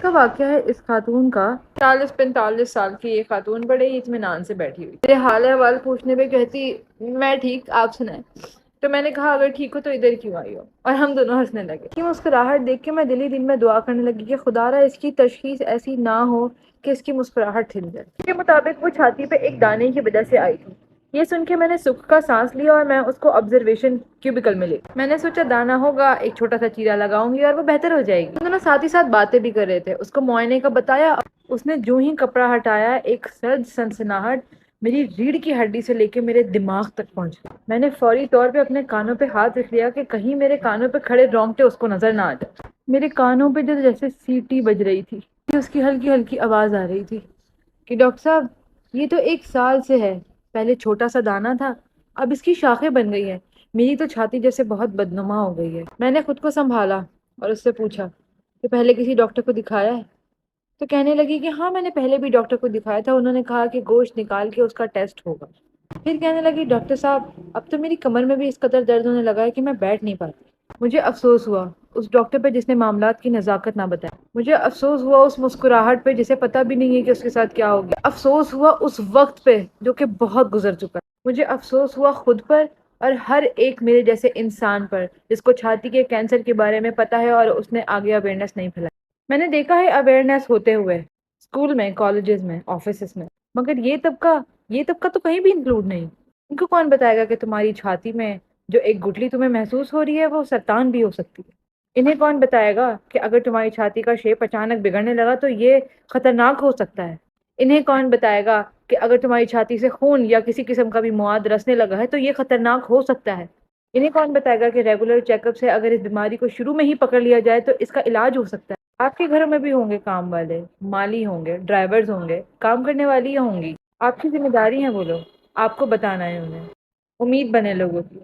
کا واقعہ ہے اس خاتون کا، 40-45 سال کی یہ خاتون بڑے ہی اطمینان سے بیٹھی ہوئی، میرے حال احوال پوچھنے پہ کہتی میں ٹھیک، آپ سنائیں؟ تو میں نے کہا اگر ٹھیک ہو تو ادھر کیوں آئی ہو، اور ہم دونوں ہنسنے لگے۔ کی مسکراہٹ دیکھ کے میں دل ہی دل میں دعا کرنے لگی کہ خدا را اس کی تشخیص ایسی نہ ہو کہ اس کی مسکراہٹ تھم جائے۔ اس کے مطابق وہ چھاتی پہ ایک دانے کی وجہ سے آئی تھی۔ یہ سن کے میں نے سکھ کا سانس لیا اور میں اس کو آبزرویشن کیوبیکل میں لے گئی۔ میں نے سوچا دانہ ہوگا، ایک چھوٹا سا چیرا لگاؤں گی اور وہ بہتر ہو جائے گی۔ ہم دونوں ساتھ ہی ساتھ باتیں بھی کر رہے تھے، اس کو معائنے کا بتایا۔ اس نے جو ہی کپڑا ہٹایا ایک سرد سنسناہٹ میری ریڑھ کی ہڈی سے لے کے میرے دماغ تک پہنچ گئی۔ میں نے فوری طور پہ اپنے کانوں پہ ہاتھ رکھ لیا کہ کہیں میرے کانوں پہ کھڑے رونگٹے اس کو نظر نہ آ جائے۔ میرے کانوں پہ جیسے سیٹی بج رہی تھی، اس کی ہلکی ہلکی آواز آ رہی تھی کہ ڈاکٹر صاحب یہ تو 1 سال سے ہے، پہلے چھوٹا سا دانہ تھا، اب اس کی شاخیں بن گئی ہیں، میری تو چھاتی جیسے بہت بدنما ہو گئی ہے۔ میں نے خود کو سنبھالا اور اس سے پوچھا کہ پہلے کسی ڈاکٹر کو دکھایا ہے؟ تو کہنے لگی کہ ہاں میں نے پہلے بھی ڈاکٹر کو دکھایا تھا، انہوں نے کہا کہ گوشت نکال کے اس کا ٹیسٹ ہوگا۔ پھر کہنے لگی ڈاکٹر صاحب اب تو میری کمر میں بھی اس قدر درد ہونے لگا ہے کہ میں بیٹھ نہیں پاتی۔ مجھے افسوس ہوا اس ڈاکٹر پہ جس نے معاملات کی نزاکت نہ بتائی، مجھے افسوس ہوا اس مسکراہٹ پہ جسے پتہ بھی نہیں ہے کہ اس کے ساتھ کیا ہو گیا، افسوس ہوا اس وقت پہ جو کہ بہت گزر چکا ہے، مجھے افسوس ہوا خود پر اور ہر ایک میرے جیسے انسان پر جس کو چھاتی کے کینسر کے بارے میں پتہ ہے اور اس نے آگے اویئرنیس نہیں پھیلائی۔ میں نے دیکھا ہے اویئرنیس ہوتے ہوئے اسکول میں، کالجز میں، آفیسز میں، مگر یہ طبقہ تو کہیں بھی انکلوڈ نہیں۔ ان کو کون بتائے گا کہ تمہاری چھاتی میں جو ایک گٹھلی تمہیں محسوس ہو رہی ہے وہ سرطان بھی ہو سکتی ہے؟ انہیں کون بتائے گا کہ اگر تمہاری چھاتی کا شیپ اچانک بگڑنے لگا تو یہ خطرناک ہو سکتا ہے؟ انہیں کون بتائے گا کہ اگر تمہاری چھاتی سے خون یا کسی قسم کا بھی مواد رسنے لگا ہے تو یہ خطرناک ہو سکتا ہے؟ انہیں کون بتائے گا کہ ریگولر چیک اپ سے اگر اس بیماری کو شروع میں ہی پکڑ لیا جائے تو اس کا علاج ہو سکتا ہے؟ آپ کے گھروں میں بھی ہوں گے کام والے، مالی ہوں گے، ڈرائیورز ہوں گے، کام کرنے والی ہوں گی، آپ کی ذمہ داری ہے وہ لوگ، آپ کو بتانا ہے انہیں۔ امید بنے لوگوں کی۔